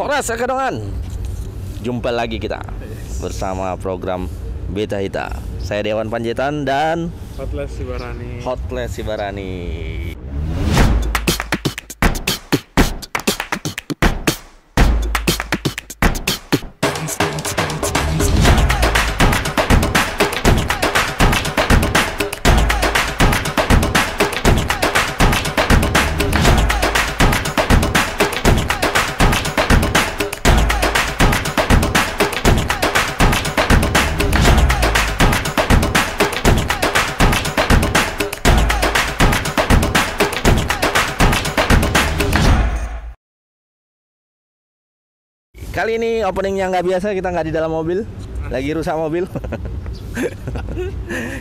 Horas Akadongan. Jumpa lagi kita bersama program Beta Hita. Saya Dewan Panjaitan dan Hotles Sibarani. Hotles Sibarani. Kali ini openingnya nggak biasa, kita nggak di dalam mobil, lagi rusak mobil.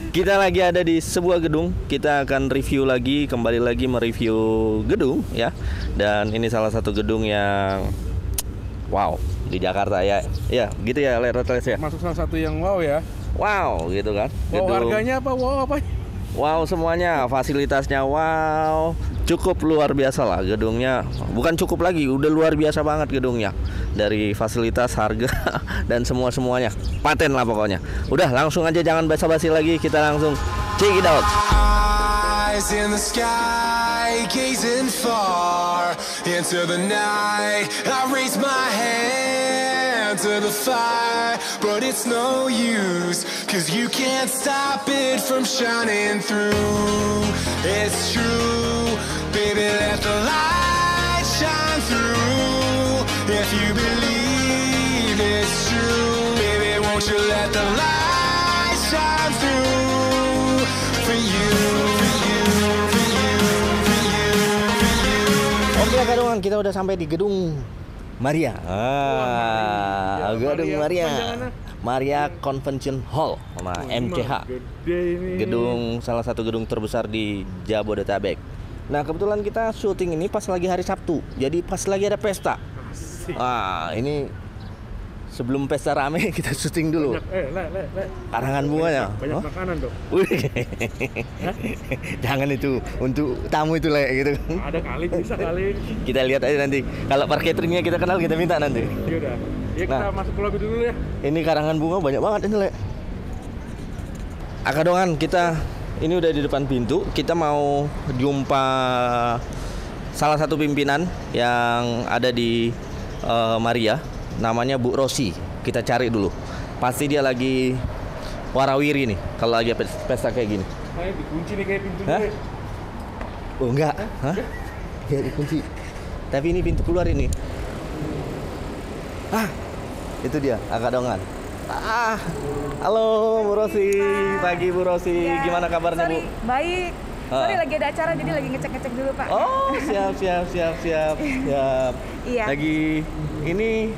Kita lagi ada di sebuah gedung, kita akan review lagi, kembali lagi mereview gedung ya. Dan ini salah satu gedung yang wow di Jakarta ya, ya gitu ya, Let's ya. Masuk salah satu yang wow ya. Wow gitu kan. Wow, gedung. harganya apa? Wow apa? Wow semuanya, fasilitasnya wow, cukup luar biasa lah gedungnya. Bukan cukup lagi, udah luar biasa banget gedungnya. Dari fasilitas, harga, dan semuanya paten lah pokoknya. Udah langsung aja, jangan basa-basi lagi, kita langsung check it out. Eyes in the sky, gazing far into the night. I raise my hand to the fire, but it's no use, 'cause you can't stop it from shining through. It's true, baby, let the light shine through. If you believe it's true, baby, won't you let the light shine through for you, for you, for you, for you, for you. Oke, Kadongan, kita udah sampai di gedung Maria. Gedung Maria. Maria Convention Hall, sama MCH. Gedung, salah satu gedung terbesar di Jabodetabek. Nah, kebetulan kita syuting ini pas lagi hari Sabtu, jadi pas lagi ada pesta. Ini sebelum pesta rame kita syuting dulu. Karangan bunganya. Banyak makanan dong. Jangan itu untuk tamu itu Le gitu. Ada kali, bisa kali. Kita lihat aja nanti. Kalau parketernya kita kenal, kita minta nanti. Yaudah. Ya kita masuk ke lobby dulu ya. Ini karangan bunga banyak banget ini Le. Akadongan, kita ini udah di depan pintu. Kita mau jumpa salah satu pimpinan yang ada di Maria, namanya Bu Rosi. Kita cari dulu. Pasti dia lagi warawiri nih kalau lagi pesta kayak gini. Kayak dikunci nih kayak pintunya. Hah? Oh enggak. Hah? Ya dikunci. Tapi ini pintu keluar ini. Itu dia Akadongan. Halo Bu Rosi. Pagi Bu Rosi. Ya, Gimana kabarnya Bu? Baik. Sorry lagi ada acara, jadi lagi ngecek dulu Pak. Oh siap. Iya. Lagi ini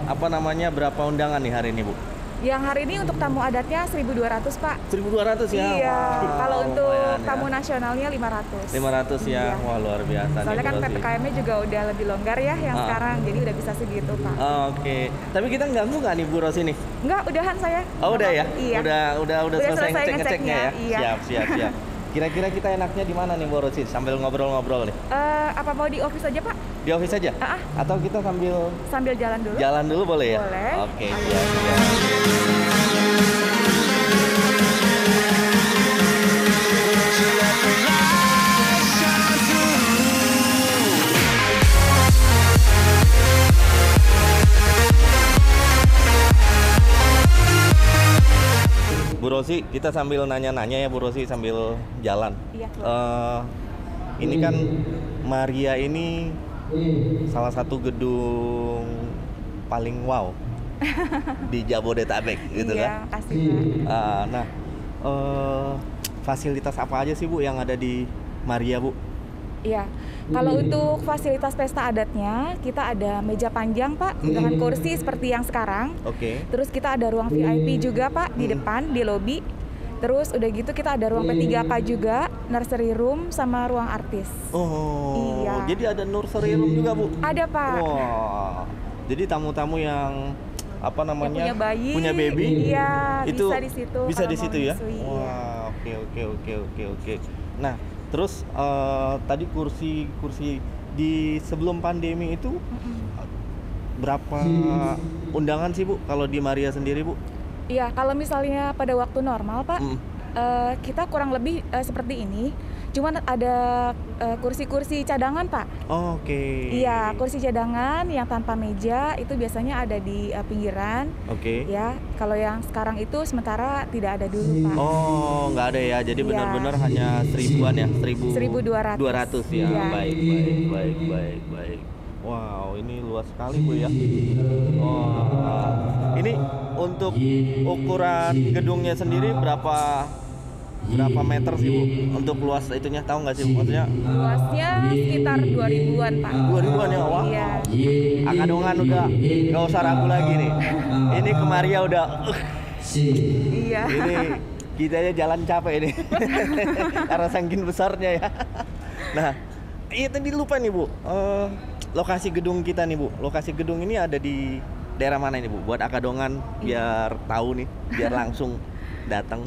apa namanya, berapa undangan nih hari ini Bu? Yang hari ini untuk tamu adatnya 1.200 Pak. 1.200 ya? Iya. Wow, Kalau untuk lumayan, tamu ya. nasionalnya 500. 500 ya? Iya. Wah luar biasa. Soalnya nih, kan Bu Rosi. PPKM-nya juga udah lebih longgar ya yang sekarang, jadi udah bisa segitu Pak. Oke. Tapi kita ganggu nggak nih Bu Rosi nih? Enggak, udahan saya. Oh udah ya? Iya. Udah selesai ngeceknya ya? Iya. Siap. Kira-kira kita enaknya di mana nih Bu Rosi? Sambil ngobrol-ngobrol nih. Apa mau di office aja Pak? Di office aja? Atau kita Sambil jalan dulu? jalan dulu boleh ya? Boleh. Oke, siap. Bu Rosi, kita sambil nanya-nanya ya Bu Rosi sambil jalan. Iya. Ini kan Maria ini salah satu gedung paling wow di Jabodetabek gitu iya, kan. Pasti Pak. Fasilitas apa aja sih Bu yang ada di Maria Bu? Iya, kalau untuk fasilitas pesta adatnya kita ada meja panjang Pak dengan kursi seperti yang sekarang. Oke. Terus kita ada ruang VIP juga Pak di depan di lobi. Terus udah gitu kita ada ruang P3K juga, nursery room sama ruang artis. Oh, iya. Jadi ada nursery room juga Bu? Ada Pak. Wah, jadi tamu-tamu yang apa namanya, yang punya bayi, punya baby, iya, itu bisa di situ. Bisa di situ ya? Menyusui, Wah, oke. Nah, terus tadi kursi di sebelum pandemi itu berapa undangan sih Bu kalau di Maria sendiri Bu? Iya, kalau misalnya pada waktu normal Pak, kita kurang lebih seperti ini. Cuman ada kursi-kursi cadangan Pak. Oke. Iya, kursi cadangan yang tanpa meja itu biasanya ada di pinggiran. Oke. Ya, kalau yang sekarang itu sementara tidak ada dulu Pak. Oh, nggak ada ya. Jadi Iya. benar-benar hanya 1000-an ya, 1.200. 200 ya. Iya. Baik. Wow, ini luas sekali Bu ya. Oh, ini untuk ukuran gedungnya sendiri berapa meter sih Bu? Untuk luas itunya tahu nggak sih Bu? Maksudnya Luasnya sekitar 2000-an Pak. 2000-an ya, wah. Iya. Akadongan udah nggak usah ragu lagi nih. Ini ke Maria udah. Iya. Ini kita aja jalan capek ini. Karena saking besarnya ya. Nah, iya tadi lupa nih Bu. Lokasi gedung kita nih Bu. Lokasi gedung ini ada di daerah mana ini Bu? Buat Akadongan biar tahu nih, biar langsung datang.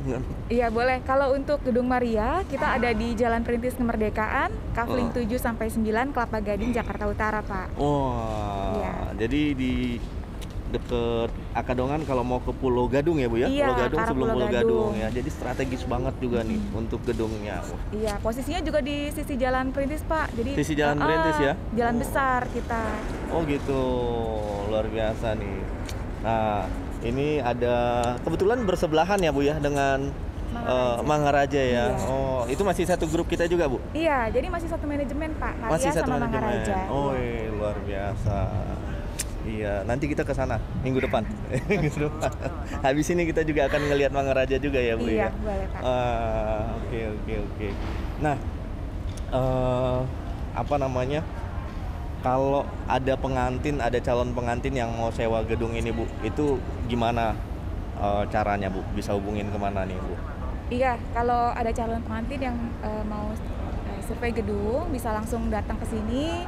Iya boleh. Kalau untuk Gedung Maria, kita ada di Jalan Perintis Kemerdekaan, Kafling 7 sampai 9, Kelapa Gading, Jakarta Utara, Pak. Wah. Iya. Jadi di deket Akadongan kalau mau ke Pulau Gadung ya Bu ya? Iya, Pulau Gadung ke arah sebelum Pulau Pulau Gadung Gadung. ya. Jadi strategis banget juga nih untuk gedungnya. Wah. Iya, posisinya juga di sisi Jalan Perintis, Pak. Jadi Sisi Jalan Perintis ya? Jalan besar kita. Oh gitu, luar biasa nih. Nah, ini ada kebetulan bersebelahan ya Bu ya dengan Mangaraja ya. Iya. Oh, itu masih satu grup kita juga Bu? Iya, jadi masih satu manajemen, Pak. Maria Masih satu sama manajemen. Mangaraja. Oh, Iya. luar biasa. Iya, nanti kita ke sana minggu depan. Minggu depan. Habis ini kita juga akan ngelihat Mangaraja juga ya Bu Iya, ya. boleh, Pak. Oke. Nah, apa namanya? Kalau ada pengantin, ada calon pengantin yang mau sewa gedung ini Bu, itu gimana caranya Bu? Bisa hubungin kemana nih Bu? Iya, kalau ada calon pengantin yang mau survei gedung, bisa langsung datang ke sini.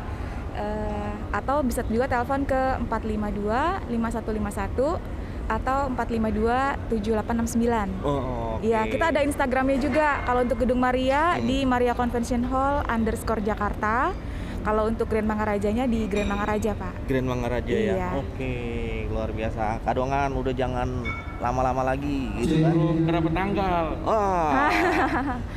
Atau bisa juga telepon ke 452-5151 atau 452-7869. Oh, oke. Iya, kita ada Instagramnya juga. Kalau untuk Gedung Maria di Maria Convention Hall _Jakarta. Kalau untuk Grand Mangarajanya di Grand Mangaraja, Pak. Grand Mangaraja Iya. ya. Oke, luar biasa. Kadongan udah jangan lama-lama lagi gitu kan. Kena petanggal.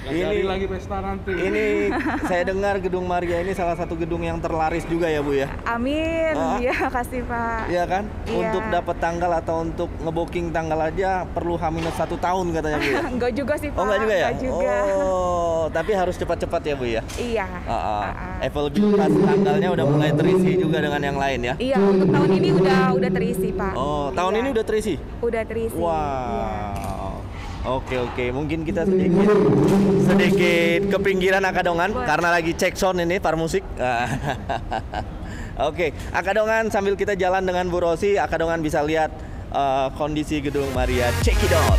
Ini lagi pesta nanti. Ini saya dengar Gedung Maria ini salah satu gedung yang terlaris juga ya Bu ya. Amin. Iya, kasih Pak. Iya kan? Iya. Untuk dapat tanggal atau untuk ngebooking tanggal aja perlu H-1 tahun katanya Bu ya. Enggak juga sih, Pak. Oh, enggak juga ya? Enggak juga. Oh, tapi harus cepat-cepat ya Bu ya. Iya. Availabilitas tanggalnya udah mulai terisi juga dengan yang lain ya. Iya, untuk tahun ini udah terisi, Pak. Oh, tahun Iya. ini udah terisi? Udah terisi. Wow. Iya. Oke. Mungkin kita sedikit ke pinggiran Akadongan karena lagi cek sound ini par musik. Oke, Akadongan sambil kita jalan dengan Bu Rosi, Akadongan bisa lihat kondisi Gedung Maria Cekidot.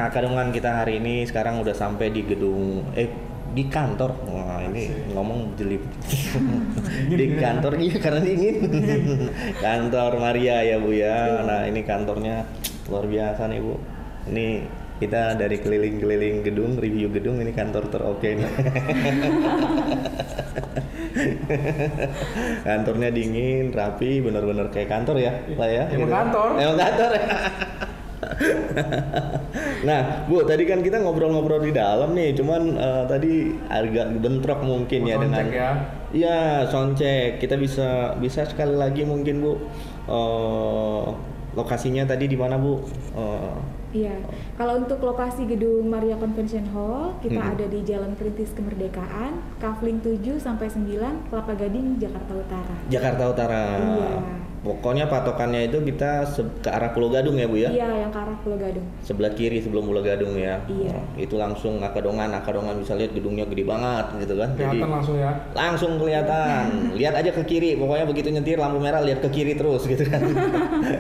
Kadongan kita hari ini sekarang udah sampai di gedung di kantor. Wah, ini ngomong jelip. Di kantor iya karena dingin. Kantor Maria ya Bu ya. Nah, ini kantornya luar biasa nih Bu. Ini kita dari keliling-keliling gedung, review gedung, ini kantor teroke nih. Kantornya dingin, rapi, benar-benar kayak kantor ya, lah ya. Emang kantor. Emang kantor ya. Nah, Bu, tadi kan kita ngobrol-ngobrol di dalam nih, cuman tadi agak bentrok mungkin ya dengan Soundcheck ya. Iya, soundcheck. Kita bisa sekali lagi mungkin, Bu. Lokasinya tadi di mana, Bu? Iya, kalau untuk lokasi gedung Maria Convention Hall, kita ada di Jalan Perintis Kemerdekaan, Kafling 7 sampai 9, Kelapa Gading, Jakarta Utara. Jakarta Utara. Iya. Pokoknya patokannya itu kita ke arah Pulau Gadung ya, Bu ya? Iya, yang ke arah Pulau Gadung. Sebelah kiri sebelum Pulau Gadung ya. Iya. Itu langsung Akadongan bisa lihat gedungnya gede banget gitu kan. Kelihatan langsung ya. Langsung kelihatan. Lihat aja ke kiri, pokoknya begitu nyetir lampu merah lihat ke kiri terus gitu kan.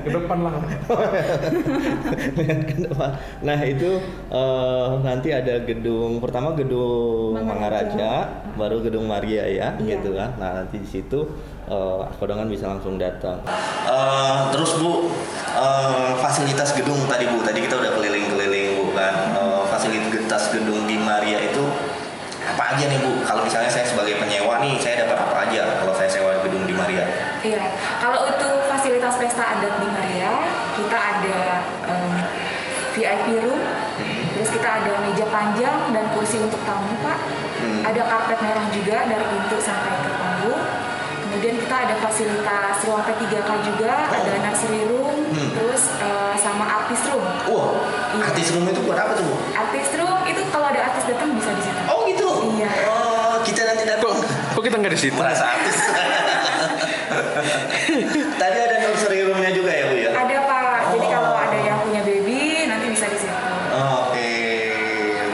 Ke depan lah. Lihat ke depan. Nah, itu nanti ada gedung pertama gedung Mangaraja, baru gedung Maria ya, Iya. gitu kan. Nah, nanti di situ Akadongan bisa langsung datang. Terus Bu, fasilitas gedung tadi Bu, tadi kita udah keliling-keliling Bu kan. Fasilitas gedung di Maria itu apa aja nih Bu? Kalau misalnya saya sebagai penyewa nih, saya dapat apa aja kalau saya sewa gedung di Maria? Iya, kalau untuk fasilitas pesta adat di Maria, kita ada VIP room, terus kita ada meja panjang dan kursi untuk tamu, Pak. Ada karpet merah juga dari pintu sampai ke panggung. Kemudian kita ada fasilitas ruang P3K juga, ada nursery room, terus sama artist room. Wah, Iya. artis room itu buat apa tuh Bu? Artist room itu kalau ada artis datang bisa di situ. Oh gitu? Iya. Oh, kita nanti datang. Kok kita nggak di situ? Merasa artis. Tadi ada nursery roomnya juga ya Bu ya? Ada Pak, jadi kalau ada yang punya baby nanti bisa di situ. Oke.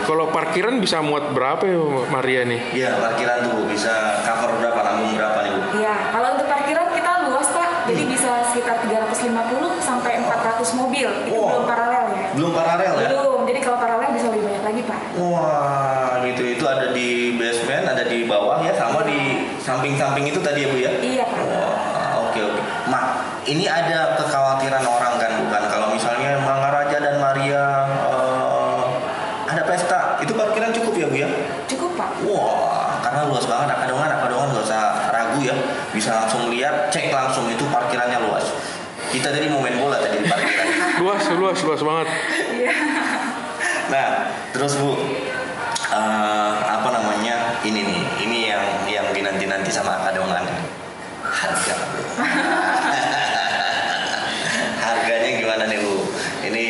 Kalau parkiran bisa muat berapa ya Maria nih? Iya, parkiran tuh Bu, bisa cover berapa, nanggung berapa nih Bu? Iya, kalau untuk parkiran kita luas Pak, jadi bisa sekitar 350 sampai 400 mobil. Itu Wow. belum paralel ya? Belum paralel ya? Belum, jadi kalau paralel bisa lebih banyak lagi Pak. Wah, gitu. Itu ada di basement, ada di bawah ya, sama di samping-samping itu tadi ya Bu ya? Iya Pak. Wah, oke. Mak, ini ada kekhawatiran orang kan bukan? Kalau misalnya Mangaraja dan Maria ada pesta, itu parkiran cukup ya Bu ya? Cukup Pak. Wah, karena luas banget Akadongan nggak usah ragu ya, bisa langsung lihat, cek langsung itu parkirannya luas. Kita tadi mau main bola tadi di parkiran. Luas banget. Iya. Nah, terus Bu, apa namanya ini yang dinanti sama Akadongan, harga Bu. Harganya gimana nih Bu? Ini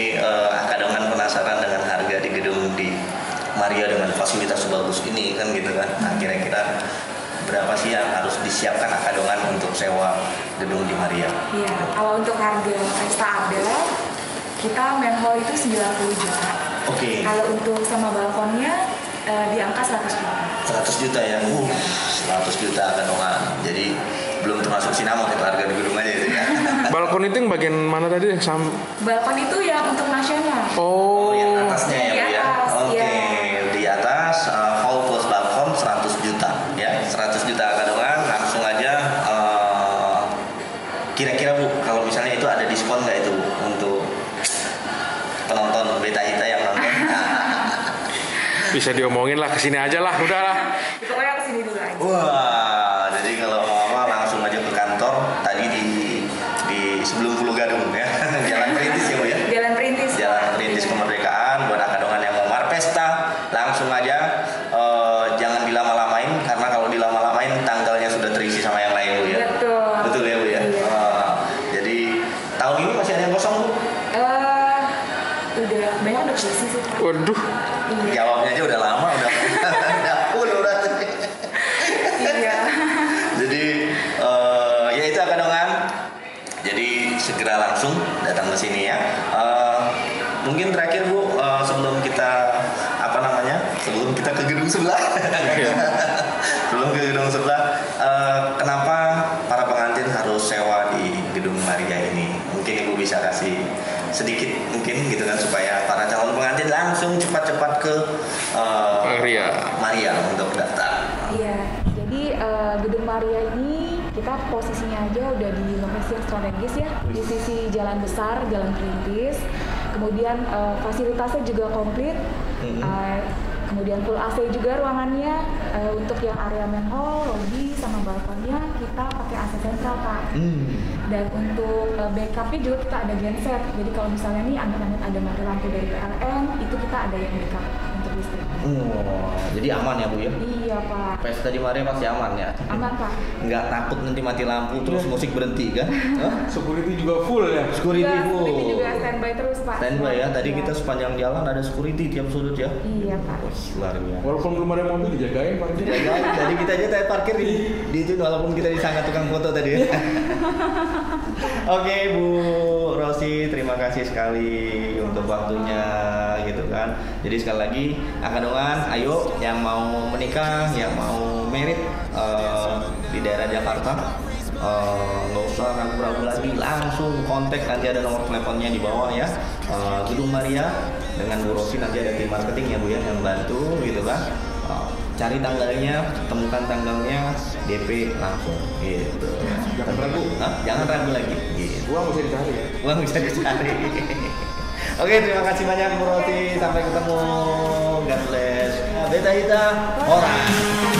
Akadongan penasaran dengan harga di gedung di Maria dengan fasilitas sebagus ini kan gitu kan. Nah, kira-kira berapa sih yang harus disiapkan Akadongan untuk sewa gedung di Maria? Iya, kalau untuk harga pesta adat, kita main hall itu 90 juta. Oke. Kalau untuk sama balkonnya di angka 100 juta. 100 juta ya, 100 juta Akadongan. Jadi belum termasuk sinamon itu harga di gedung aja itu ya. Balkon itu yang bagian mana tadi yang Balkon itu yang untuk nasional. Oh, Yang atasnya ya Di Bu ya. atas, Oke, iya. di atas hall plus balkon 100 juta ya. 100 juta Akadongan langsung aja. Kira-kira Bu, kalau misalnya itu ada diskon nggak itu Bu untuk penonton Beta Hita yang nonton? bisa diomongin lah, kesini aja lah, udah lah. Pokoknya kesini dulu aja. Wah, jadi kalau mau apa langsung aja ke kantor tadi di sebelum Pulau Gadung ya. Jalan Perintis ya Bu ya. Jalan Perintis. Jalan Perintis Kemerdekaan buat Akadongan yang mau pesta langsung aja, jangan dilama-lamain karena kalau dilama-lamain tanggalnya sudah terisi sama yang lain Bu ya. Betul. Ya Bu ya. Iya. Jadi tahun ini masih ada yang kosong Bu? Udah banyak udah terisi sih Pak. Waduh, Iya. Jawabnya aja udah lama udah full udah. Iya. Jadi ya itu Akadongan. Jadi segera langsung datang ke sini ya. Mungkin terakhir Bu, sebelum kita ke gedung sebelah. Sebelum ke gedung sebelah, kenapa para pengantin harus sewa di gedung Maria ini? Mungkin Ibu bisa kasih sedikit mungkin gitu kan supaya para calon pengantin langsung cepat-cepat ke Maria untuk daftar. Iya, jadi gedung Maria ini kita posisinya aja udah di lokasi yang strategis ya, di sisi jalan besar, jalan Perintis. Kemudian fasilitasnya juga komplit. Kemudian full AC juga ruangannya. Untuk yang area main hall, lobby, sama balkonnya kita pakai AC sentral Pak. Dan untuk backupnya juga kita ada genset. Jadi kalau misalnya nih amit-amit ada mati lampu dari PLN, itu kita ada yang backup untuk listrik. Jadi aman ya Bu ya? Iya Pak. Pesta di Maria pasti aman ya? Aman Pak. Nggak takut nanti mati lampu terus musik berhenti kan? Security juga full ya. Security Iya, full. security juga standby terus Pak. Standby ya. Tadi Iya. kita sepanjang jalan ada security tiap sudut ya. Iya Pak. Wah, luar biasa. Walaupun belum ada mobil dijagain parkir. Jadi kita aja tadi parkir di itu walaupun kita disangka tukang foto tadi ya. Oke Bu Rosi, terima kasih sekali untuk waktunya gitu kan. Jadi sekali lagi akadongan, ayo yang mau menikah, yang mau merit di daerah Jakarta, nggak usah ragu-ragu lagi, langsung kontak, nanti ada nomor teleponnya di bawah ya. Gedung Maria dengan Bu Rosi, nanti ada tim marketing ya Bu ya yang bantu gitu kan. Cari tanggalnya, temukan tanggalnya, DP langsung gitu. Jangan ragu. Jangan ragu lagi gitu. Uang bisa dicari ya. Uang bisa dicari. Oke, terima kasih banyak Bu Roti. Sampai ketemu. God bless. Beta Hita, orang.